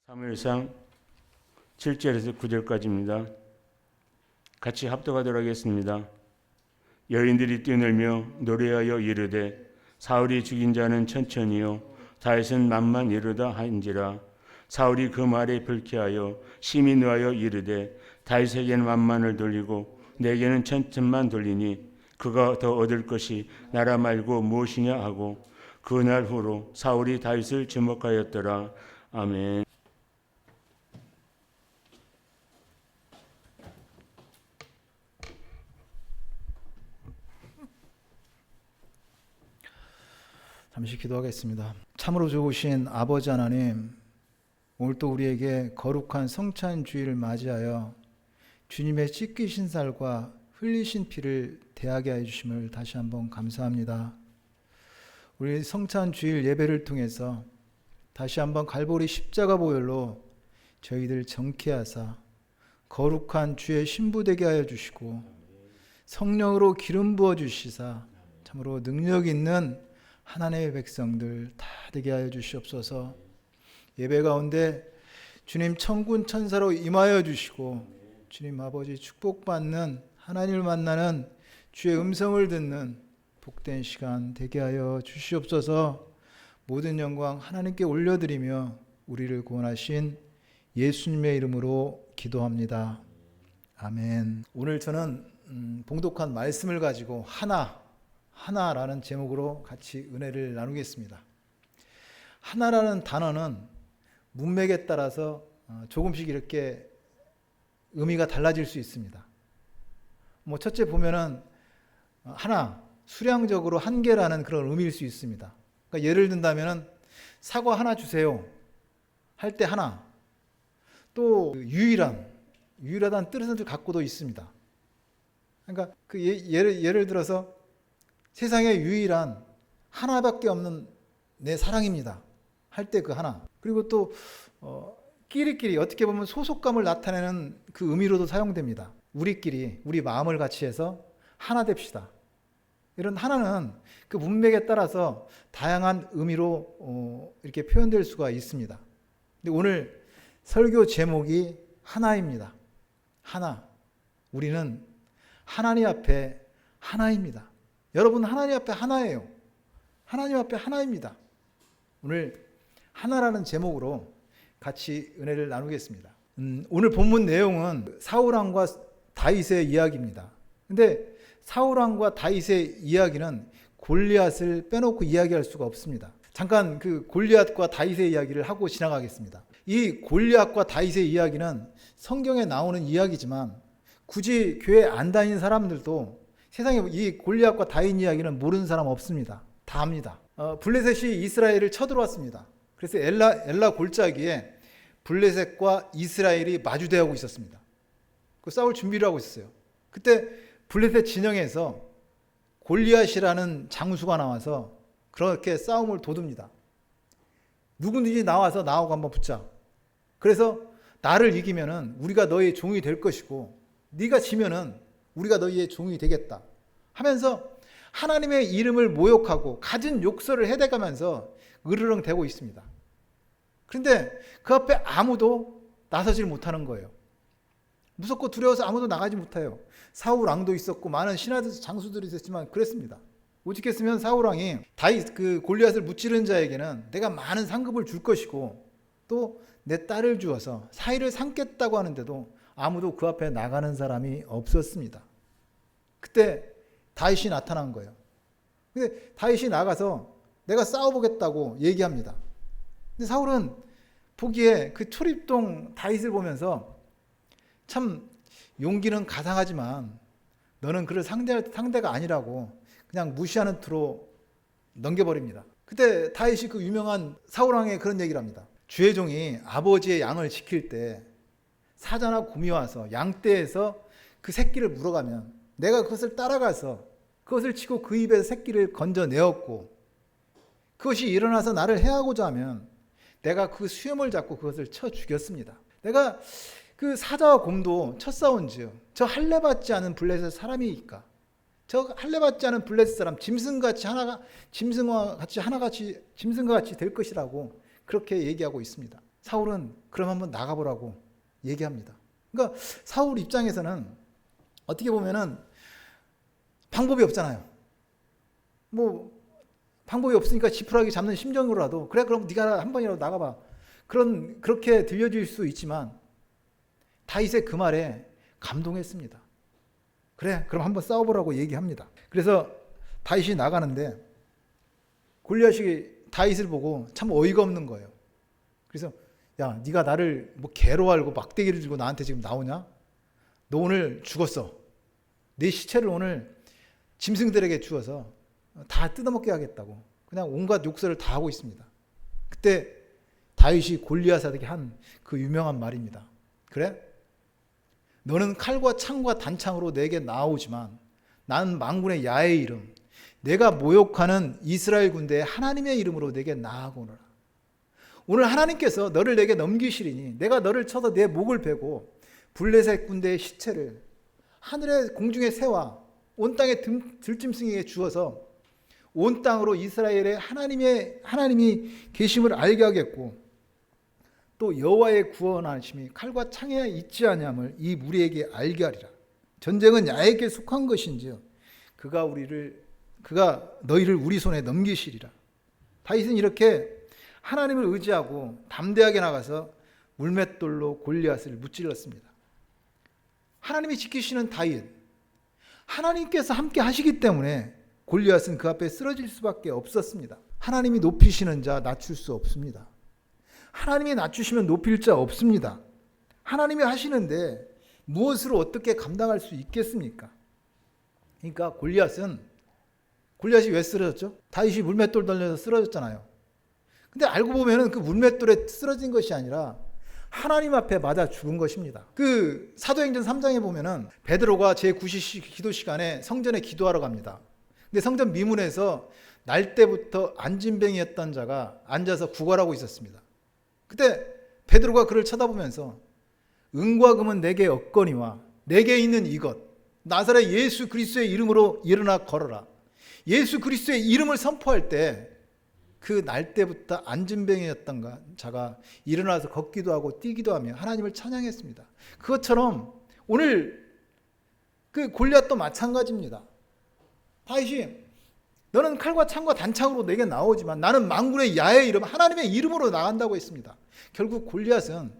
사무엘상 7절에서 9절까지입니다. 같이 합독하도록 하겠습니다. 여인들이 뛰놀며 노래하여 이르되 사울이 죽인 자는 천천히요 다윗은 만만 이르다 한지라. 사울이 그 말에 불쾌하여 심히 노하여 이르되 다윗에게는 만만을 돌리고 내게는 천천만 돌리니 그가 더 얻을 것이 나라 말고 무엇이냐 하고 그날 후로 사울이 다윗을 지목하였더라. 아멘. 잠시 기도하겠습니다. 참으로 좋으신 아버지 하나님, 오늘 또 우리에게 거룩한 성찬 주일을 맞이하여 주님의 찢기신 살과 흘리신 피를 대하게 하여 주심을 다시 한번 감사합니다. 우리 성찬 주일 예배를 통해서 다시 한번 갈보리 십자가 보혈로 저희들 정케하사 거룩한 주의 신부 되게 하여 주시고 성령으로 기름 부어 주시사 참으로 능력 있는 하나님의 백성들 다 되게 하여 주시옵소서. 예배 가운데 주님 천군 천사로 임하여 주시고 주님 아버지 축복받는 하나님을 만나는 주의 음성을 듣는 복된 시간 되게 하여 주시옵소서. 모든 영광 하나님께 올려드리며 우리를 구원하신 예수님의 이름으로 기도합니다. 아멘. 오늘 저는 봉독한 말씀을 가지고 하나라는 제목으로 같이 은혜를 나누겠습니다. 하나라는 단어는 문맥에 따라서 조금씩 이렇게 의미가 달라질 수 있습니다. 첫째 보면은 하나, 수량적으로 한 개라는 그런 의미일 수 있습니다. 그러니까 예를 든다면은 사과 하나 주세요 할 때 하나, 또 유일하다는 뜻을 갖고도 있습니다. 그러니까 그 예를 들어서 세상에 유일한 하나밖에 없는 내 사랑입니다 할 때 그 하나. 그리고 또 끼리끼리 어떻게 보면 소속감을 나타내는 그 의미로도 사용됩니다. 우리끼리 우리 마음을 같이 해서 하나 됩시다. 이런 하나는 그 문맥에 따라서 다양한 의미로 이렇게 표현될 수가 있습니다. 근데 오늘 설교 제목이 하나입니다. 하나. 우리는 하나님 앞에 하나입니다. 여러분 하나님 앞에 하나예요. 하나님 앞에 하나입니다. 오늘 하나라는 제목으로 같이 은혜를 나누겠습니다. 오늘 본문 내용은 사울왕과 다윗의 이야기입니다. 근데 사울왕과 다윗의 이야기는 골리앗을 빼놓고 이야기할 수가 없습니다. 잠깐 그 골리앗과 다윗의 이야기를 하고 지나가겠습니다. 이 골리앗과 다윗의 이야기는 성경에 나오는 이야기지만 굳이 교회 안 다니는 사람들도 세상에 이 골리앗과 다윗 이야기는 모르는 사람 없습니다. 다 압니다. 블레셋이 이스라엘을 쳐들어왔습니다. 그래서 엘라 골짜기에 블레셋과 이스라엘이 마주대하고 있었습니다. 그 싸울 준비를 하고 있었어요. 그때 블레셋 진영에서 골리앗이라는 장수가 나와서 그렇게 싸움을 도둡니다. 누구든지 나오고 한번 붙자. 그래서 나를 이기면은 우리가 너의 종이 될 것이고 네가 지면은 우리가 너희의 종이 되겠다 하면서 하나님의 이름을 모욕하고 갖은 욕설을 해대가면서 으르렁대고 있습니다. 그런데 그 앞에 아무도 나서질 못하는 거예요. 무섭고 두려워서 아무도 나가지 못해요. 사울 왕도 있었고 많은 신하들 장수들이 있었지만 그랬습니다. 오직했으면 사울 왕이 다윗 그 골리앗을 무찌른 자에게는 내가 많은 상급을 줄 것이고 또 내 딸을 주어서 사위를 삼겠다고 하는데도 아무도 그 앞에 나가는 사람이 없었습니다. 그때 다윗이 나타난 거예요. 근데 다윗이 나가서 내가 싸워보겠다고 얘기합니다. 근데 사울은 보기에 그 초립동 다윗을 보면서 참 용기는 가상하지만 너는 그를 상대가 아니라고 그냥 무시하는 투로 넘겨버립니다. 그때 다윗이 그 유명한 사울왕의 그런 얘기를 합니다. 주의 종이 아버지의 양을 지킬 때 사자나 곰이 와서 양떼에서 그 새끼를 물어가면 내가 그것을 따라가서 그것을 치고 그 입에서 새끼를 건져내었고 그것이 일어나서 나를 해하고자 하면 내가 그 수염을 잡고 그것을 쳐 죽였습니다. 내가 그 사자와 곰도 첫 싸운지요. 저 할례받지 않은 블레셋 사람이니까 저 할례받지 않은 블레셋 사람 짐승과 같이 될 것이라고 그렇게 얘기하고 있습니다. 사울은 그럼 한번 나가보라고 얘기합니다. 그러니까 사울 입장에서는 어떻게 보면은 방법이 없잖아요. 뭐 방법이 없으니까 지푸라기 잡는 심정으로라도 그래 그럼 네가 한 번이라도 나가봐. 그렇게 들려질 수 있지만 다윗의 그 말에 감동했습니다. 그래 그럼 한번 싸워보라고 얘기합니다. 그래서 다윗이 나가는데 골리앗이 다윗을 보고 참 어이가 없는 거예요. 그래서 야 네가 나를 뭐 개로 알고 막대기를 들고 나한테 지금 나오냐? 너 오늘 죽었어. 내 시체를 오늘 짐승들에게 주어서 다 뜯어먹게 하겠다고 그냥 온갖 욕설을 다 하고 있습니다. 그때 다윗이 골리앗에게 한 그 유명한 말입니다. 그래? 너는 칼과 창과 단창으로 내게 나오지만 나는 만군의 야의 이름 내가 모욕하는 이스라엘 군대의 하나님의 이름으로 내게 나아오너라. 오늘 하나님께서 너를 내게 넘기시리니 내가 너를 쳐서 내 목을 베고 블레셋 군대의 시체를 하늘의 공중의 새와 온 땅의 들짐승에게 주어서 온 땅으로 이스라엘의 하나님이 계심을 알게 하겠고 또 여호와의 구원하심이 칼과 창에 있지 아니함을 이 무리에게 알게 하리라. 전쟁은 야에게 속한 것인지요 그가 너희를 우리 손에 넘기시리라. 다윗은 이렇게 하나님을 의지하고 담대하게 나가서 물맷돌로 골리앗을 무찔렀습니다. 하나님이 지키시는 다윗, 하나님께서 함께 하시기 때문에 골리앗은 그 앞에 쓰러질 수밖에 없었습니다. 하나님이 높이시는 자 낮출 수 없습니다. 하나님이 낮추시면 높일 자 없습니다. 하나님이 하시는데 무엇으로 어떻게 감당할 수 있겠습니까? 그러니까 골리앗이 왜 쓰러졌죠? 다윗이 물맷돌 던져서 쓰러졌잖아요. 근데 알고 보면은 그 물맷돌에 쓰러진 것이 아니라 하나님 앞에 맞아 죽은 것입니다. 그 사도행전 3장에 보면은 베드로가 제9시 기도 시간에 성전에 기도하러 갑니다. 근데 성전 미문에서 날 때부터 안진뱅이였던 자가 앉아서 구걸하고 있었습니다. 그때 베드로가 그를 쳐다보면서 은과 금은 내게 없거니와 내게 있는 이것 나사렛 예수 그리스도의 이름으로 일어나 걸어라. 예수 그리스도의 이름을 선포할 때 그 날 때부터 안진뱅이였던 자가 일어나서 걷기도 하고 뛰기도 하며 하나님을 찬양했습니다. 그것처럼 오늘 그 골리앗도 마찬가지입니다. 다윗이 너는 칼과 창과 단창으로 내게 나오지만 나는 만군의 야의 이름 하나님의 이름으로 나간다고 했습니다. 결국 골리앗은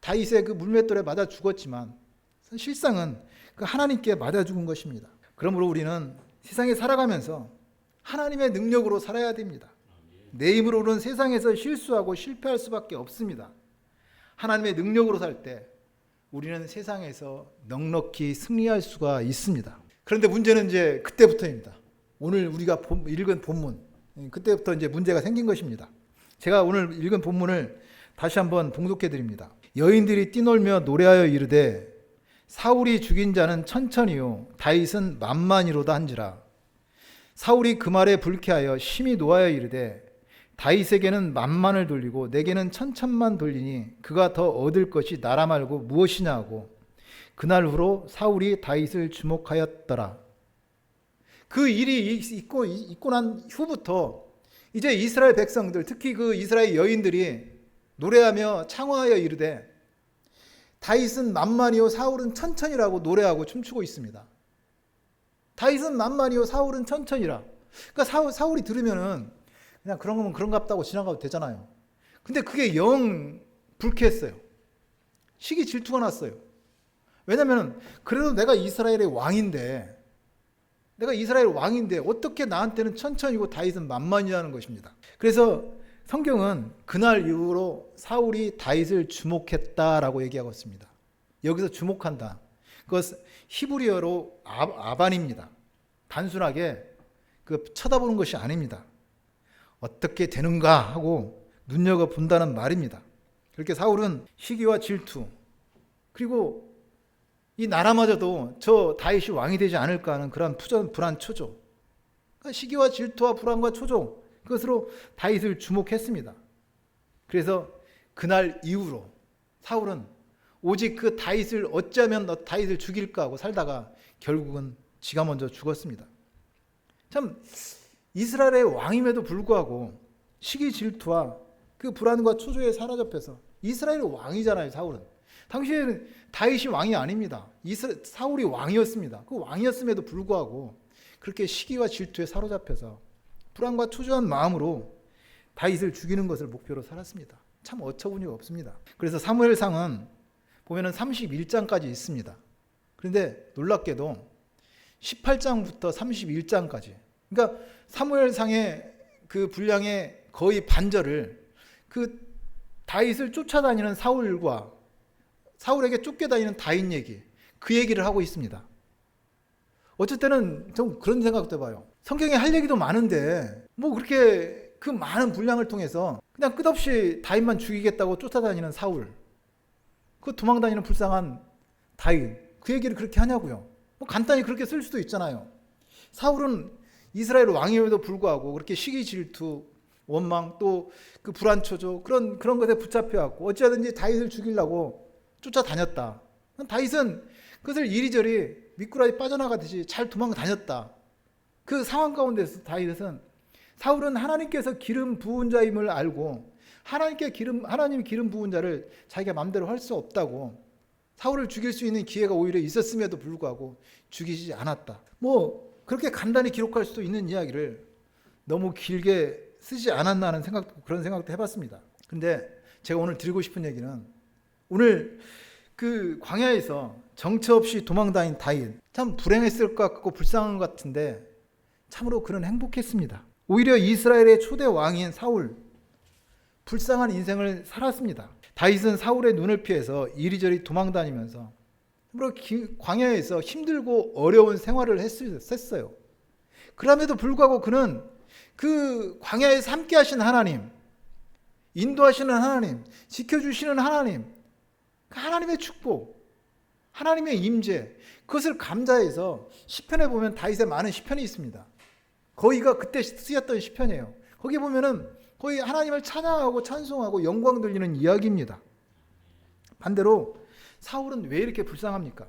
다윗의 그 물맷돌에 맞아 죽었지만 실상은 그 하나님께 맞아 죽은 것입니다. 그러므로 우리는 세상에 살아가면서 하나님의 능력으로 살아야 됩니다. 내 힘으로는 세상에서 실수하고 실패할 수밖에 없습니다. 하나님의 능력으로 살 때 우리는 세상에서 넉넉히 승리할 수가 있습니다. 그런데 문제는 이제 그때부터입니다. 오늘 우리가 읽은 본문, 그때부터 이제 문제가 생긴 것입니다. 제가 오늘 읽은 본문을 다시 한번 봉독해 드립니다. 여인들이 뛰놀며 노래하여 이르되 사울이 죽인 자는 천천히요 다윗은 만만이로다 한지라. 사울이 그 말에 불쾌하여 심히 노하여 이르되 다윗에게는 만만을 돌리고 내게는 천천만 돌리니 그가 더 얻을 것이 나라 말고 무엇이냐 하고 그날 후로 사울이 다윗을 주목하였더라. 그 일이 있고 난 후부터 이제 이스라엘 백성들 특히 그 이스라엘 여인들이 노래하며 창화하여 이르되 다윗은 만만이요 사울은 천천이라고 노래하고 춤추고 있습니다. 다윗은 만만이요 사울은 천천이라. 그러니까 사울이 들으면은 그냥 그런 거면 그런갑다고 지나가도 되잖아요. 근데 그게 영 불쾌했어요. 시기 질투가 났어요. 왜냐면은 그래도 내가 이스라엘 왕인데 어떻게 나한테는 천천이고 다윗은 만만이라는 것입니다. 그래서 성경은 그날 이후로 사울이 다윗을 주목했다라고 얘기하고 있습니다. 여기서 주목한다. 그것 히브리어로 아반입니다. 단순하게 그 쳐다보는 것이 아닙니다. 어떻게 되는가 하고 눈여겨본다는 말입니다. 그렇게 사울은 시기와 질투 그리고 이 나라마저도 저 다윗이 왕이 되지 않을까 하는 그런 불안 초조, 그러니까 시기와 질투와 불안과 초조 그것으로 다윗을 주목했습니다. 그래서 그날 이후로 사울은 오직 그 다윗을 어찌하면 다윗을 죽일까 하고 살다가 결국은 지가 먼저 죽었습니다. 참 이스라엘의 왕임에도 불구하고 시기 질투와 그 불안과 초조에 사로잡혀서 이스라엘의 왕이잖아요. 사울은. 당시에는 다윗이 왕이 아닙니다. 사울이 왕이었습니다. 그 왕이었음에도 불구하고 그렇게 시기와 질투에 사로잡혀서 불안과 초조한 마음으로 다윗을 죽이는 것을 목표로 살았습니다. 참 어처구니가 없습니다. 그래서 사무엘상은 보면은 31장까지 있습니다. 그런데 놀랍게도 18장부터 31장까지, 그러니까 사무엘상의 그 분량의 거의 반절을 그 다윗을 쫓아다니는 사울에게 쫓겨다니는 다윗 얘기, 그 얘기를 하고 있습니다. 어쩔 때는 좀 그런 생각도 해봐요. 성경에 할 얘기도 많은데 뭐 그렇게 그 많은 분량을 통해서 그냥 끝없이 다윗만 죽이겠다고 쫓아다니는 사울, 그 도망다니는 불쌍한 다윗, 그 얘기를 그렇게 하냐고요. 뭐 간단히 그렇게 쓸 수도 있잖아요. 사울은 이스라엘 왕임에도 불구하고 그렇게 시기 질투, 원망, 또 그 불안 초조 그런 것에 붙잡혀갖고 어찌하든지 다윗을 죽이려고 쫓아다녔다. 다윗은 그것을 이리저리 미꾸라지 빠져나가듯이 잘 도망다녔다. 그 상황 가운데서 다윗은, 사울은 하나님께서 기름 부은 자임을 알고 하나님이 기름 부은 자를 자기가 마음대로 할 수 없다고, 사울을 죽일 수 있는 기회가 오히려 있었음에도 불구하고 죽이지 않았다. 뭐 그렇게 간단히 기록할 수도 있는 이야기를 너무 길게 쓰지 않았나 하는 그런 생각도 해봤습니다. 근데 제가 오늘 드리고 싶은 얘기는, 오늘 그 광야에서 정처 없이 도망다닌 다윗, 참 불행했을 것 같고 불쌍한 것 같은데 참으로 그는 행복했습니다. 오히려 이스라엘의 초대 왕인 사울, 불쌍한 인생을 살았습니다. 다윗은 사울의 눈을 피해서 이리저리 도망다니면서 광야에서 힘들고 어려운 생활을 했어요. 그럼에도 불구하고 그는 그 광야에서 함께 하신 하나님, 인도하시는 하나님, 지켜주시는 하나님, 하나님의 축복, 하나님의 임재, 그것을 감사해서 시편에 보면 다윗의 많은 시편이 있습니다. 거기가 그때 쓰였던 시편이에요. 거기 보면은 거의 하나님을 찬양하고 찬송하고 영광 돌리는 이야기입니다. 반대로 사울은 왜 이렇게 불쌍합니까?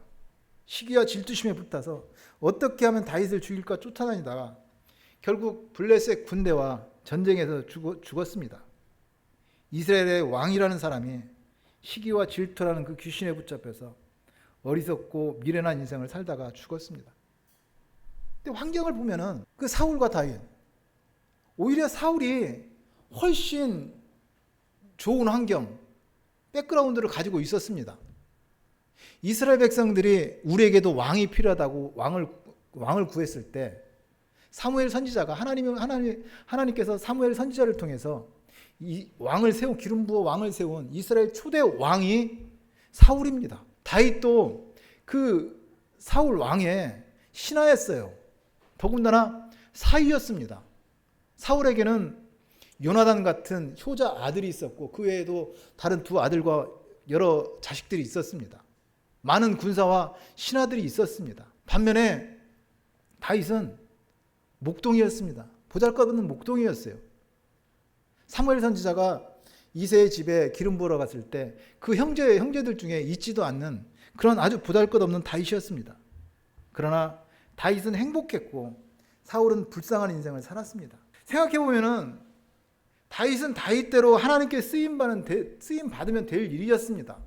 시기와 질투심에 붙어서 어떻게 하면 다윗을 죽일까 쫓아다니다가 결국 블레셋 군대와 전쟁에서 죽었습니다. 이스라엘의 왕이라는 사람이 시기와 질투라는 그 귀신에 붙잡혀서 어리석고 미련한 인생을 살다가 죽었습니다. 근데 환경을 보면은 그 사울과 다윗, 오히려 사울이 훨씬 좋은 환경, 백그라운드를 가지고 있었습니다. 이스라엘 백성들이 우리에게도 왕이 필요하다고 왕을 구했을 때 사무엘 선지자가 하나님께서 사무엘 선지자를 통해서 이 기름 부어 왕을 세운 이스라엘 초대 왕이 사울입니다. 다윗도 그 사울 왕의 신하였어요. 더군다나 사위였습니다. 사울에게는 요나단 같은 효자 아들이 있었고 그 외에도 다른 두 아들과 여러 자식들이 있었습니다. 많은 군사와 신하들이 있었습니다. 반면에 다윗은 목동이었습니다. 보잘것없는 목동이었어요. 사무엘 선지자가 이새의 집에 기름 부으러 갔을 때 그 형제들 중에 있지도 않는 그런 아주 보잘것없는 다윗이었습니다. 그러나 다윗은 행복했고 사울은 불쌍한 인생을 살았습니다. 생각해 보면은 다윗은 다윗대로 하나님께 쓰임 받으면 될 일이었습니다.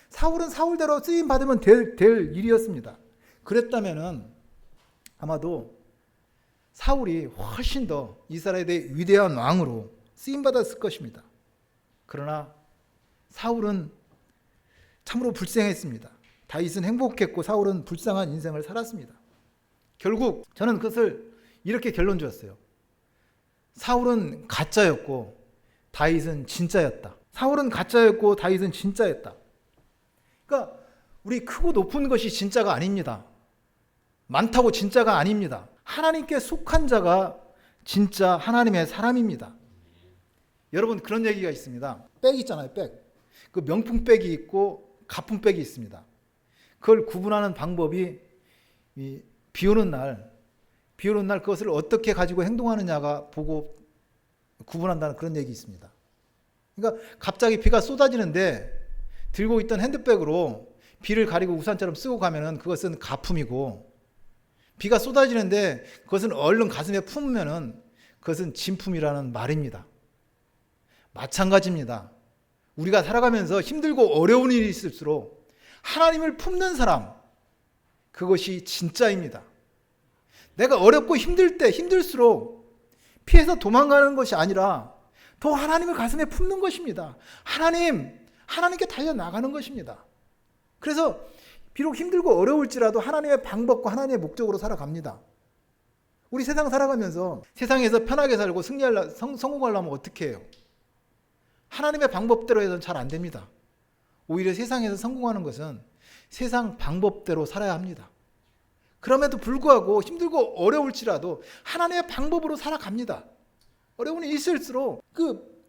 사울은 사울대로 쓰임 받으면 될 일이었습니다. 그랬다면은 아마도 사울이 훨씬 더 이스라엘의 위대한 왕으로 쓰임 받았을 것입니다. 그러나 사울은 참으로 불쌍했습니다. 다윗은 행복했고 사울은 불쌍한 인생을 살았습니다. 결국 저는 그것을 이렇게 결론 지었어요. 사울은 가짜였고 다윗은 진짜였다. 사울은 가짜였고 다윗은 진짜였다. 그러니까 우리 크고 높은 것이 진짜가 아닙니다. 많다고 진짜가 아닙니다. 하나님께 속한 자가 진짜 하나님의 사람입니다. 여러분 그런 얘기가 있습니다. 백 있잖아요. 백. 그 명품백이 있고 가품백이 있습니다. 그걸 구분하는 방법이 비 오는 날 그것을 어떻게 가지고 행동하느냐가 보고 구분한다는 그런 얘기 있습니다. 그러니까 갑자기 비가 쏟아지는데 들고 있던 핸드백으로 비를 가리고 우산처럼 쓰고 가면은 그것은 가품이고, 비가 쏟아지는데 그것은 얼른 가슴에 품으면은 그것은 진품이라는 말입니다. 마찬가지입니다. 우리가 살아가면서 힘들고 어려운 일이 있을수록 하나님을 품는 사람, 그것이 진짜입니다. 내가 어렵고 힘들 때 힘들수록 피해서 도망가는 것이 아니라 더 하나님을 가슴에 품는 것입니다. 하나님께 달려나가는 것입니다. 그래서 비록 힘들고 어려울지라도 하나님의 방법과 하나님의 목적으로 살아갑니다. 우리 세상 살아가면서 세상에서 편하게 살고 성공하려면 어떻게 해요? 하나님의 방법대로 해서는 잘 안 됩니다. 오히려 세상에서 성공하는 것은 세상 방법대로 살아야 합니다. 그럼에도 불구하고 힘들고 어려울지라도 하나님의 방법으로 살아갑니다. 어려운 일이 있을수록 그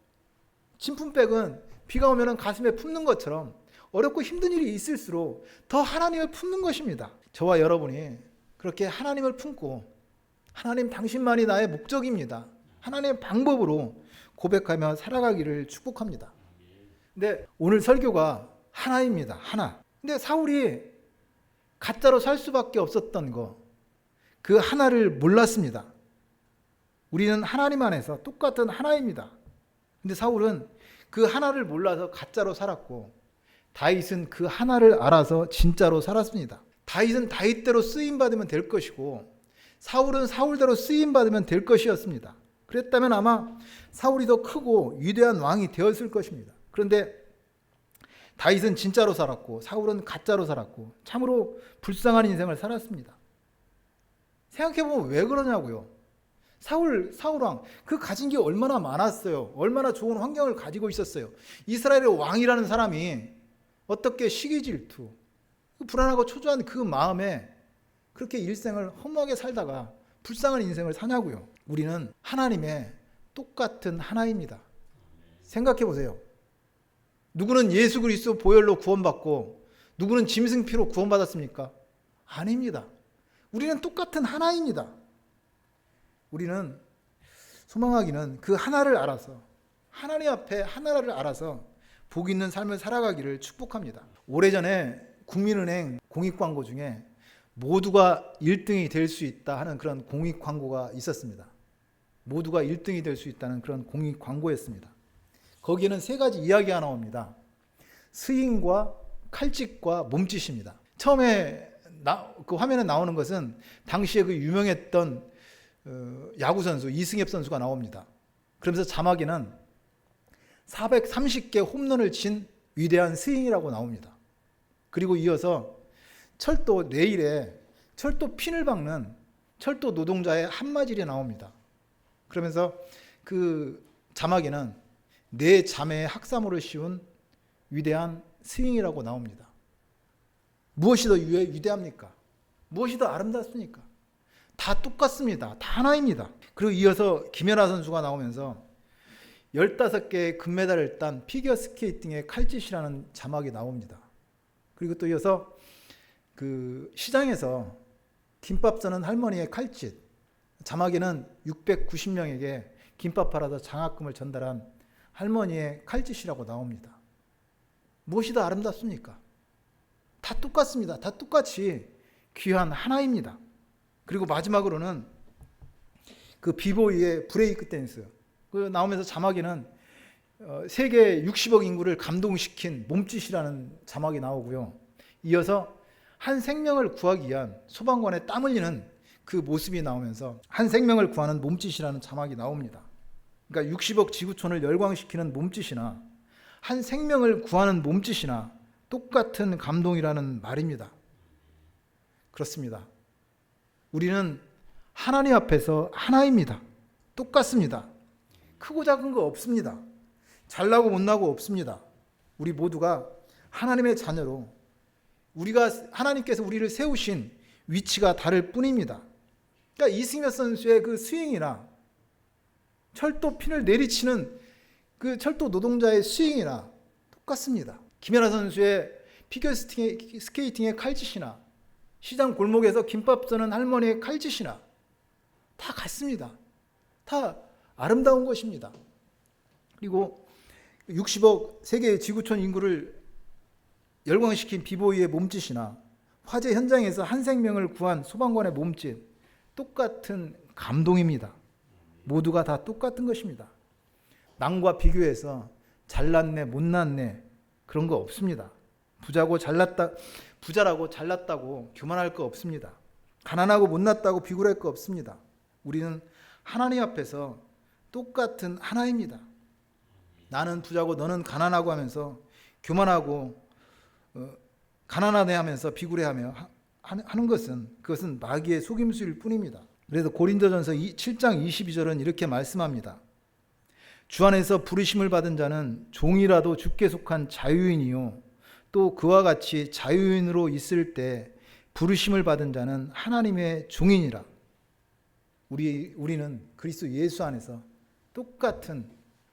진품백은 비가 오면 가슴에 품는 것처럼 어렵고 힘든 일이 있을수록 더 하나님을 품는 것입니다. 저와 여러분이 그렇게 하나님을 품고 하나님 당신만이 나의 목적입니다. 하나님의 방법으로 고백하며 살아가기를 축복합니다. 근데 오늘 설교가 하나입니다. 하나. 근데 사울이 가짜로 살 수밖에 없었던 거, 그 하나를 몰랐습니다. 우리는 하나님 안에서 똑같은 하나입니다. 근데 사울은 그 하나를 몰라서 가짜로 살았고 다윗은 그 하나를 알아서 진짜로 살았습니다. 다윗은 다윗대로 쓰임받으면 될 것이고 사울은 사울대로 쓰임받으면 될 것이었습니다. 그랬다면 아마 사울이 더 크고 위대한 왕이 되었을 것입니다. 그런데 다윗은 진짜로 살았고 사울은 가짜로 살았고 참으로 불쌍한 인생을 살았습니다. 생각해보면 왜 그러냐고요. 사울왕 그 가진 게 얼마나 많았어요. 얼마나 좋은 환경을 가지고 있었어요. 이스라엘의 왕이라는 사람이 어떻게 시기 질투, 불안하고 초조한 그 마음에 그렇게 일생을 허무하게 살다가 불쌍한 인생을 사냐고요. 우리는 하나님의 똑같은 하나입니다. 생각해 보세요. 누구는 예수 그리스도 보혈로 구원받고 누구는 짐승피로 구원받았습니까? 아닙니다. 우리는 똑같은 하나입니다. 우리는 소망하기는 그 하나를 알아서 하나님 앞에 하나를 알아서 복 있는 삶을 살아가기를 축복합니다. 오래전에 국민은행 공익 광고 중에 모두가 1등이 될 수 있다 하는 그런 공익 광고가 있었습니다. 모두가 1등이 될 수 있다는 그런 공익 광고였습니다. 거기에는 세 가지 이야기가 나옵니다. 스윙과 칼집과 몸짓입니다. 처음에 그 화면에 나오는 것은 당시에 그 유명했던 야구 선수 이승엽 선수가 나옵니다. 그러면서 자막에는 430개 홈런을 친 위대한 스윙이라고 나옵니다. 그리고 이어서 철도 레일에 철도 핀을 박는 철도 노동자의 한마질이 나옵니다. 그러면서 그 자막에는 내 자매의 학사모를 씌운 위대한 스윙이라고 나옵니다. 무엇이 더 위대합니까? 무엇이 더 아름답습니까? 다 똑같습니다. 다 하나입니다. 그리고 이어서 김연아 선수가 나오면서 15개의 금메달을 딴 피겨스케이팅의 칼짓이라는 자막이 나옵니다. 그리고 또 이어서 그 시장에서 김밥 싸는 할머니의 칼짓, 자막에는 690명에게 김밥 팔아서 장학금을 전달한 할머니의 칼짓이라고 나옵니다. 무엇이 더 아름답습니까? 다 똑같습니다. 다 똑같이 귀한 하나입니다. 그리고 마지막으로는 그 비보이의 브레이크 댄스, 그 나오면서 자막에는 세계 60억 인구를 감동시킨 몸짓이라는 자막이 나오고요. 이어서 한 생명을 구하기 위한 소방관의 땀 흘리는 그 모습이 나오면서 한 생명을 구하는 몸짓이라는 자막이 나옵니다. 그러니까 60억 지구촌을 열광시키는 몸짓이나 한 생명을 구하는 몸짓이나 똑같은 감동이라는 말입니다. 그렇습니다. 우리는 하나님 앞에서 하나입니다. 똑같습니다. 크고 작은 거 없습니다. 잘나고 못나고 없습니다. 우리 모두가 하나님의 자녀로 하나님께서 우리를 세우신 위치가 다를 뿐입니다. 그러니까 이승엽 선수의 그 스윙이나 철도 핀을 내리치는 그 철도 노동자의 스윙이나 똑같습니다. 김연아 선수의 피겨스케이팅의 칼짓이나 시장 골목에서 김밥 싸는 할머니의 칼짓이나 다 같습니다. 다 아름다운 것입니다. 그리고 60억 세계 지구촌 인구를 열광시킨 비보이의 몸짓이나 화재 현장에서 한 생명을 구한 소방관의 몸짓, 똑같은 감동입니다. 모두가 다 똑같은 것입니다. 남과 비교해서 잘났네 못났네 그런 거 없습니다. 부자라고 잘났다고 교만할 거 없습니다. 가난하고 못났다고 비굴할 거 없습니다. 우리는 하나님 앞에서 똑같은 하나입니다. 나는 부자고 너는 가난하고 하면서 교만하고 가난하네 하면서 비굴해하며 하는 것은 그것은 마귀의 속임수일 뿐입니다. 그래서 고린도전서 7장 22절은 이렇게 말씀합니다. 주 안에서 부르심을 받은 자는 종이라도 주께 속한 자유인이요 또 그와 같이 자유인으로 있을 때 부르심을 받은 자는 하나님의 종이니라. 우리는 그리스도 예수 안에서 똑같은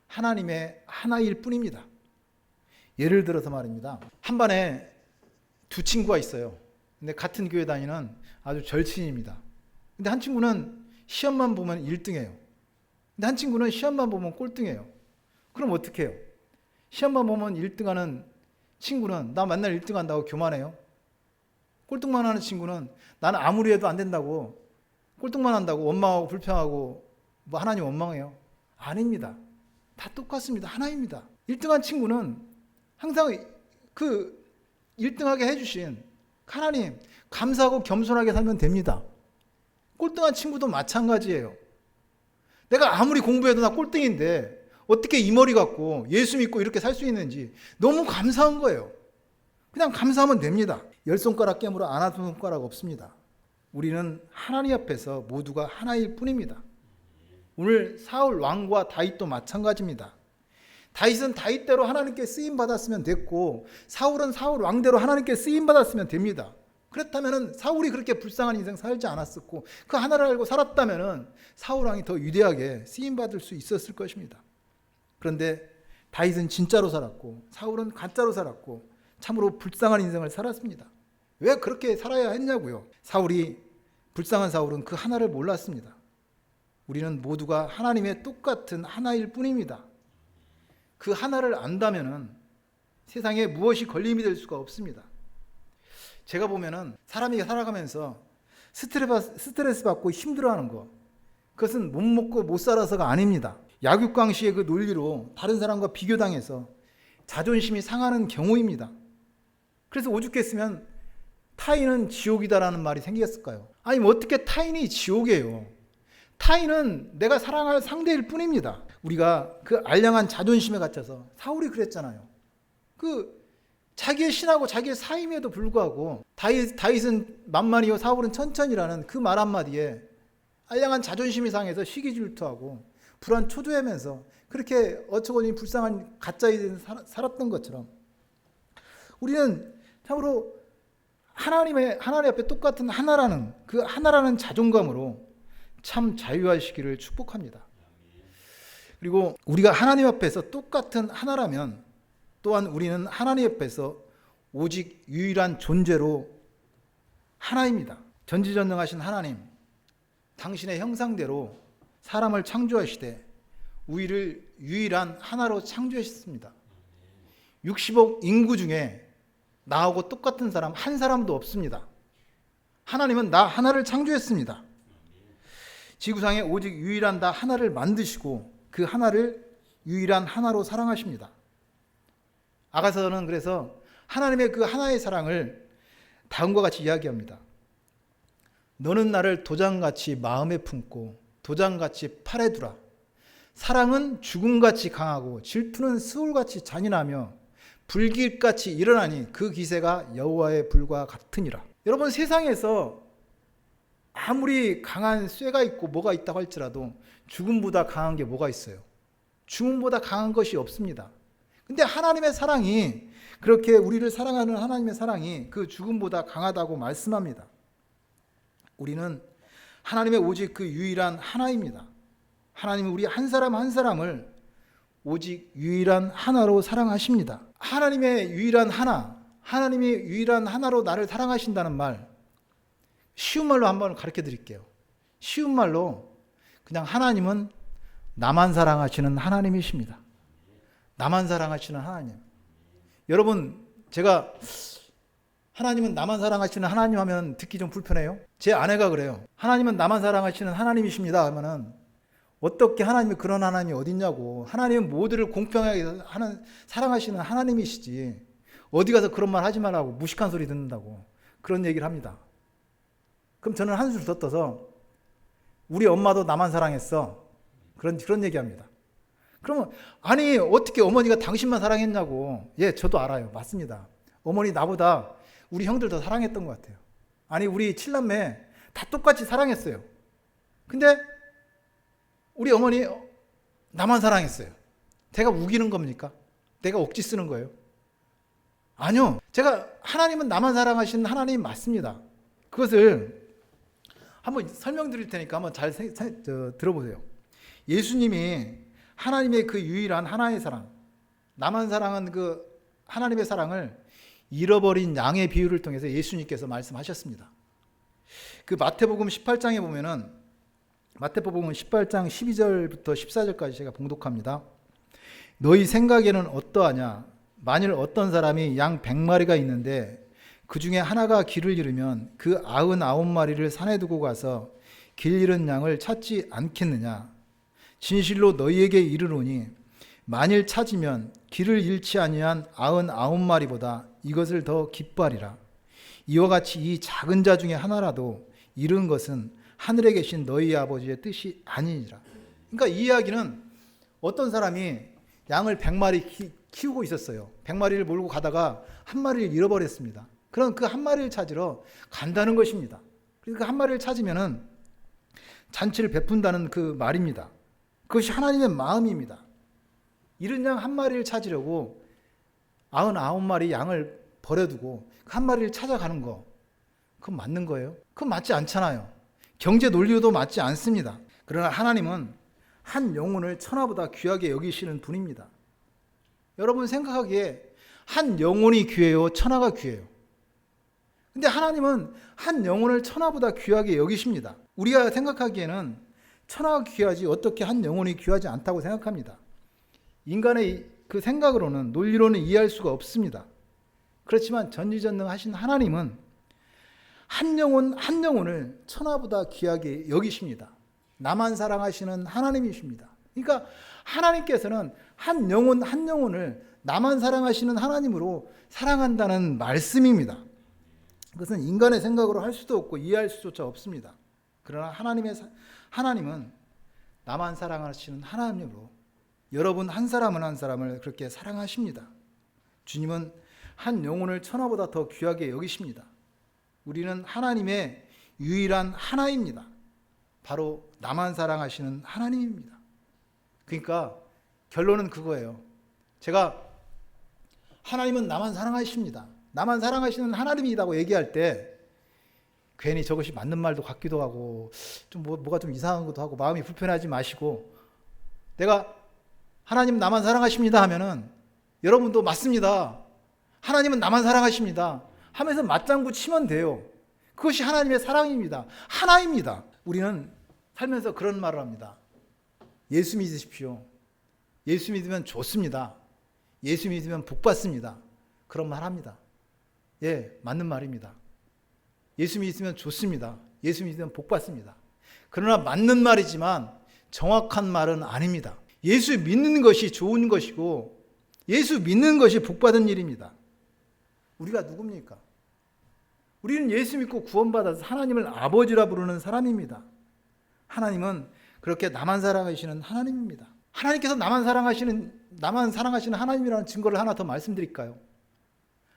하나님의 하나일 뿐입니다. 예를 들어서 말입니다. 한 반에 두 친구가 있어요. 근데 같은 교회 다니는 아주 절친입니다. 근데 한 친구는 시험만 보면 1등이에요. 근데 한 친구는 시험만 보면 꼴등이에요. 그럼 어떻게 해요? 시험만 보면 1등하는 친구는 나 맨날 1등 한다고 교만해요. 꼴등만 하는 친구는 나는 아무리 해도 안 된다고 꼴등만 한다고 원망하고 불평하고 뭐 하나님 원망해요. 아닙니다. 다 똑같습니다. 하나입니다. 1등한 친구는 항상 그 1등하게 해주신 하나님 감사하고 겸손하게 살면 됩니다. 꼴등한 친구도 마찬가지예요. 내가 아무리 공부해도 나 꼴등인데 어떻게 이 머리 갖고 예수 믿고 이렇게 살 수 있는지 너무 감사한 거예요. 그냥 감사하면 됩니다. 10손가락 깨물어 안 하는 손가락 없습니다. 우리는 하나님 앞에서 모두가 하나일 뿐입니다. 오늘 사울 왕과 다윗도 마찬가지입니다. 다윗은 다윗대로 하나님께 쓰임 받았으면 됐고 사울은 사울 왕대로 하나님께 쓰임 받았으면 됩니다. 그렇다면 사울이 그렇게 불쌍한 인생 살지 않았었고 그 하나를 알고 살았다면 사울 왕이 더 위대하게 쓰임 받을 수 있었을 것입니다. 그런데 다윗은 진짜로 살았고 사울은 가짜로 살았고 참으로 불쌍한 인생을 살았습니다. 왜 그렇게 살아야 했냐고요. 불쌍한 사울은 그 하나를 몰랐습니다. 우리는 모두가 하나님의 똑같은 하나일 뿐입니다. 그 하나를 안다면은 세상에 무엇이 걸림이 될 수가 없습니다. 제가 보면은 사람이 살아가면서 스트레스 받고 힘들어하는 거, 그것은 못 먹고 못 살아서가 아닙니다. 약육강 씨의 그 논리로 다른 사람과 비교당해서 자존심이 상하는 경우입니다. 그래서 오죽했으면 타인은 지옥이다라는 말이 생겼을까요? 아니 뭐 어떻게 타인이 지옥이에요? 타인은 내가 사랑할 상대일 뿐입니다. 우리가 그 알량한 자존심에 갇혀서 사울이 그랬잖아요. 그 자기의 신하고 자기의 사임에도 불구하고 다윗은 만만이요 사울은 천천히라는 그 말 한마디에 알량한 자존심이 상해서 시기 질투하고 불안 초조하면서 그렇게 어처구니 불쌍한 가짜인 살았던 것처럼 우리는 참으로 하나님 앞에 똑같은 하나라는 그 하나라는 자존감으로 참 자유하시기를 축복합니다. 그리고 우리가 하나님 앞에서 똑같은 하나라면 또한 우리는 하나님 앞에서 오직 유일한 존재로 하나입니다. 전지전능하신 하나님, 당신의 형상대로 사람을 창조하시되 우리를 유일한 하나로 창조하셨습니다. 60억 인구 중에 나하고 똑같은 사람 한 사람도 없습니다. 하나님은 나 하나를 창조했습니다. 지구상에 오직 유일한 나 하나를 만드시고 그 하나를 유일한 하나로 사랑하십니다. 아가서는 그래서 하나님의 그 하나의 사랑을 다음과 같이 이야기합니다. 너는 나를 도장같이 마음에 품고 도장같이 팔에 두라. 사랑은 죽음같이 강하고 질투는 스올같이 잔인하며 불길같이 일어나니 그 기세가 여호와의 불과 같으니라. 여러분 세상에서 아무리 강한 쇠가 있고 뭐가 있다고 할지라도 죽음보다 강한 게 뭐가 있어요? 죽음보다 강한 것이 없습니다. 근데 하나님의 사랑이 그렇게 우리를 사랑하는 하나님의 사랑이 그 죽음보다 강하다고 말씀합니다. 우리는 하나님의 오직 그 유일한 하나입니다. 하나님은 우리 한 사람 한 사람을 오직 유일한 하나로 사랑하십니다. 하나님의 유일한 하나, 하나님이 유일한 하나로 나를 사랑하신다는 말 쉬운 말로 한번 가르쳐 드릴게요. 쉬운 말로 그냥 하나님은 나만 사랑하시는 하나님이십니다. 나만 사랑하시는 하나님. 여러분 제가 하나님은 나만 사랑하시는 하나님 하면 듣기 좀 불편해요. 제 아내가 그래요. 하나님은 나만 사랑하시는 하나님이십니다 하면은 어떻게 하나님이 그런 하나님이 어딨냐고. 하나님은 모두를 공평하게 사랑하시는 하나님이시지. 어디 가서 그런 말 하지 말라고, 무식한 소리 듣는다고 그런 얘기를 합니다. 그럼 저는 한술 더 떠서 우리 엄마도 나만 사랑했어. 그런 얘기합니다. 그러면 아니 어떻게 어머니가 당신만 사랑했냐고. 예, 저도 알아요. 맞습니다. 어머니 나보다 우리 형들 더 사랑했던 것 같아요. 아니 우리 칠남매 다 똑같이 사랑했어요. 근데 우리 어머니 나만 사랑했어요. 제가 우기는 겁니까? 내가 억지 쓰는 거예요? 아니요. 제가 하나님은 나만 사랑하시는 하나님 맞습니다. 그것을 한번 설명드릴 테니까 한번 잘 들어보세요. 예수님이 하나님의 그 유일한 하나의 사랑, 나만 사랑한 그 하나님의 사랑을 잃어버린 양의 비유를 통해서 예수님께서 말씀하셨습니다. 그 마태복음 18장에 보면은 마태복음 18장 12절부터 14절까지 제가 봉독합니다. 너희 생각에는 어떠하냐? 만일 어떤 사람이 양 100마리가 있는데 그 중에 하나가 길을 잃으면 그 99마리를 산에 두고 가서 길 잃은 양을 찾지 않겠느냐? 진실로 너희에게 이르노니 만일 찾으면 길을 잃지 아니한 99마리보다 이것을 더 기뻐하리라. 이와 같이 이 작은 자 중에 하나라도 잃은 것은 하늘에 계신 너희 아버지의 뜻이 아니니라. 그러니까 이 이야기는 어떤 사람이 양을 100마리 키우고 있었어요. 100마리를 몰고 가다가 한 마리를 잃어버렸습니다. 그럼 그 한 마리를 찾으러 간다는 것입니다. 그래서 그 한 마리를 찾으면은 잔치를 베푼다는 그 말입니다. 그것이 하나님의 마음입니다. 잃은 양 한 마리를 찾으려고 99마리 양을 버려두고 그 한 마리를 찾아가는 거, 그건 맞는 거예요? 그건 맞지 않잖아요. 경제 논리로도 맞지 않습니다. 그러나 하나님은 한 영혼을 천하보다 귀하게 여기시는 분입니다. 여러분 생각하기에 한 영혼이 귀해요? 천하가 귀해요? 근데 하나님은 한 영혼을 천하보다 귀하게 여기십니다. 우리가 생각하기에는 천하가 귀하지 어떻게 한 영혼이 귀하지 않다고 생각합니다. 인간의 그 생각으로는 논리로는 이해할 수가 없습니다. 그렇지만 전지전능하신 하나님은 한 영혼을 천하보다 귀하게 여기십니다. 나만 사랑하시는 하나님이십니다. 그러니까 하나님께서는 한 영혼을 나만 사랑하시는 하나님으로 사랑한다는 말씀입니다. 그것은 인간의 생각으로 할 수도 없고 이해할 수조차 없습니다. 그러나 하나님은 나만 사랑하시는 하나님으로 여러분 한 사람은 한 사람을 그렇게 사랑하십니다. 주님은 한 영혼을 천하보다 더 귀하게 여기십니다. 우리는 하나님의 유일한 하나입니다. 바로 나만 사랑하시는 하나님입니다. 그러니까 결론은 그거예요. 제가 하나님은 나만 사랑하십니다. 나만 사랑하시는 하나님이라고 얘기할 때 괜히 저것이 맞는 말도 같기도 하고 좀 뭐가 좀 이상한 것도 하고 마음이 불편하지 마시고 내가 하나님 나만 사랑하십니다 하면은 여러분도 맞습니다. 하나님은 나만 사랑하십니다 하면서 맞장구 치면 돼요. 그것이 하나님의 사랑입니다. 하나입니다. 우리는 살면서 그런 말을 합니다. 예수 믿으십시오. 예수 믿으면 좋습니다. 예수 믿으면 복 받습니다. 그런 말 합니다. 예, 맞는 말입니다. 예수 믿으면 좋습니다. 예수 믿으면 복 받습니다. 그러나 맞는 말이지만 정확한 말은 아닙니다. 예수 믿는 것이 좋은 것이고 예수 믿는 것이 복 받은 일입니다. 우리가 누굽니까? 우리는 예수 믿고 구원받아서 하나님을 아버지라 부르는 사람입니다. 하나님은 그렇게 나만 사랑하시는 하나님입니다. 하나님께서 나만 사랑하시는 하나님이라는 증거를 하나 더 말씀드릴까요?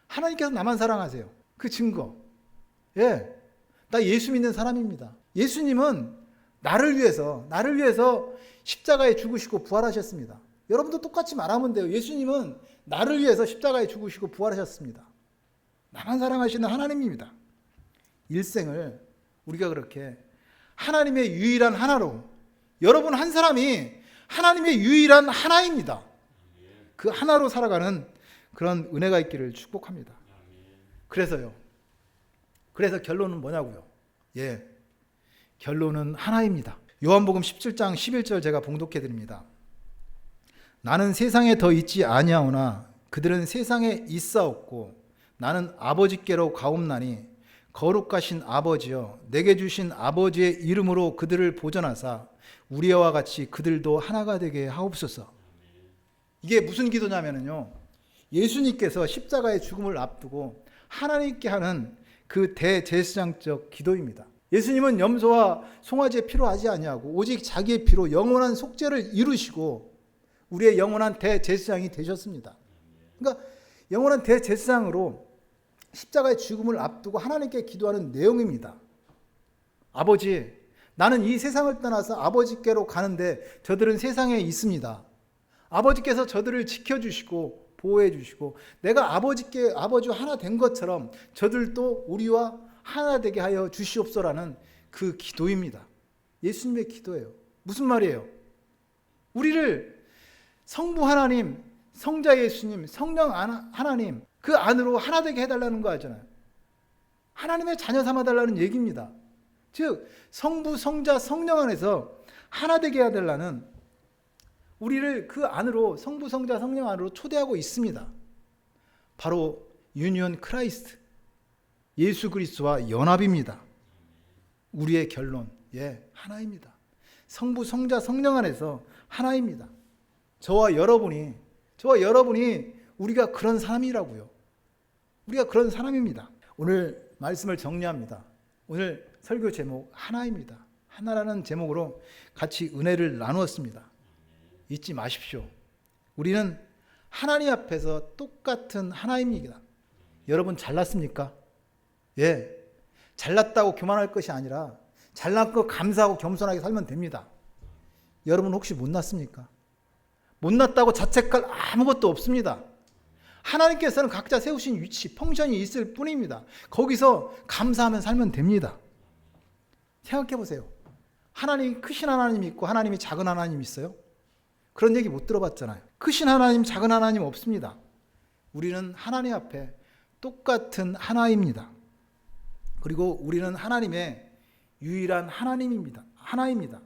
하나님께서 나만 사랑하세요. 그 증거. 예. 나 예수 믿는 사람입니다. 예수님은 나를 위해서 십자가에 죽으시고 부활하셨습니다. 여러분도 똑같이 말하면 돼요. 예수님은 나를 위해서 십자가에 죽으시고 부활하셨습니다. 나만 사랑하시는 하나님입니다. 일생을 우리가 그렇게 하나님의 유일한 하나로, 여러분 한 사람이 하나님의 유일한 하나입니다. 그 하나로 살아가는 그런 은혜가 있기를 축복합니다. 그래서 결론은 뭐냐고요? 예, 결론은 하나입니다. 요한복음 17장 11절 제가 봉독해 드립니다. 나는 세상에 더 있지 아니하오나 그들은 세상에 있사옵고 나는 아버지께로 가옵나니 거룩하신 아버지여 내게 주신 아버지의 이름으로 그들을 보전하사 우리와 같이 그들도 하나가 되게 하옵소서. 이게 무슨 기도냐면요, 예수님께서 십자가의 죽음을 앞두고 하나님께 하는 그 대제사장적 기도입니다. 예수님은 염소와 송아지의 피로 하지 아니하고 오직 자기의 피로 영원한 속죄를 이루시고 우리의 영원한 대제사장이 되셨습니다. 그러니까 영원한 대제사장으로 십자가의 죽음을 앞두고 하나님께 기도하는 내용입니다. 아버지, 나는 이 세상을 떠나서 아버지께로 가는데 저들은 세상에 있습니다. 아버지께서 저들을 지켜주시고 보호해 주시고 내가 아버지와 하나 된 것처럼 저들도 우리와 하나 되게 하여 주시옵소라는 그 기도입니다. 예수님의 기도예요. 무슨 말이에요? 우리를 성부 하나님, 성자 예수님, 성령 하나님 그 안으로 하나 되게 해달라는 거 하잖아요. 하나님의 자녀 삼아달라는 얘기입니다. 즉 성부, 성자, 성령 안에서 하나 되게 해달라는, 우리를 그 안으로, 성부, 성자, 성령 안으로 초대하고 있습니다. 바로 유니온 크라이스트, 예수 그리스도와 연합입니다. 우리의 결론, 하나입니다. 성부, 성자, 성령 안에서 하나입니다. 저와 여러분이 우리가 그런 사람이라고요. 우리가 그런 사람입니다. 오늘 말씀을 정리합니다. 오늘 설교 제목 하나입니다. 하나라는 제목으로 같이 은혜를 나누었습니다. 잊지 마십시오. 우리는 하나님 앞에서 똑같은 하나입니다. 여러분 잘났습니까? 잘났다고 교만할 것이 아니라 잘났고 감사하고 겸손하게 살면 됩니다. 여러분 혹시 못났습니까? 못났다고 자책할 아무것도 없습니다. 하나님께서는 각자 세우신 위치, 펑션이 있을 뿐입니다. 거기서 감사하며 살면 됩니다. 생각해 보세요. 하나님이 크신 하나님이 있고 하나님이 작은 하나님이 있어요? 그런 얘기 못 들어봤잖아요. 크신 하나님, 작은 하나님 없습니다. 우리는 하나님 앞에 똑같은 하나입니다. 그리고 우리는 하나님의 유일한 하나님입니다. 하나입니다.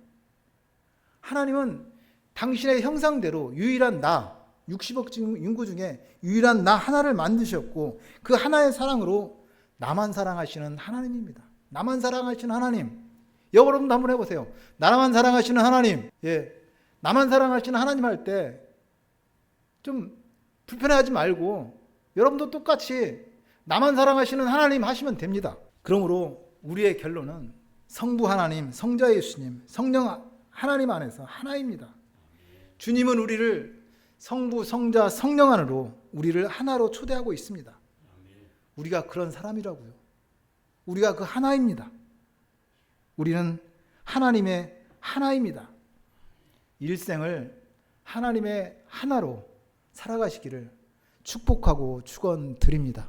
하나님은 당신의 형상대로 유일한 나, 60억 인구 중에 유일한 나 하나를 만드셨고 그 하나의 사랑으로 나만 사랑하시는 하나님입니다. 나만 사랑하시는 하나님. 여러분도 한번 해보세요. 나만 사랑하시는 하나님. 나만 사랑하시는 하나님 할 때 좀 불편해하지 말고 여러분도 똑같이 나만 사랑하시는 하나님 하시면 됩니다. 그러므로 우리의 결론은 성부 하나님, 성자 예수님, 성령 하나님 안에서 하나입니다. 주님은 우리를 성부, 성자, 성령 안으로 우리를 하나로 초대하고 있습니다. 우리가 그런 사람이라고요. 우리가 그 하나입니다. 우리는 하나님의 하나입니다. 일생을 하나님의 하나로 살아가시기를 축복하고 축원드립니다.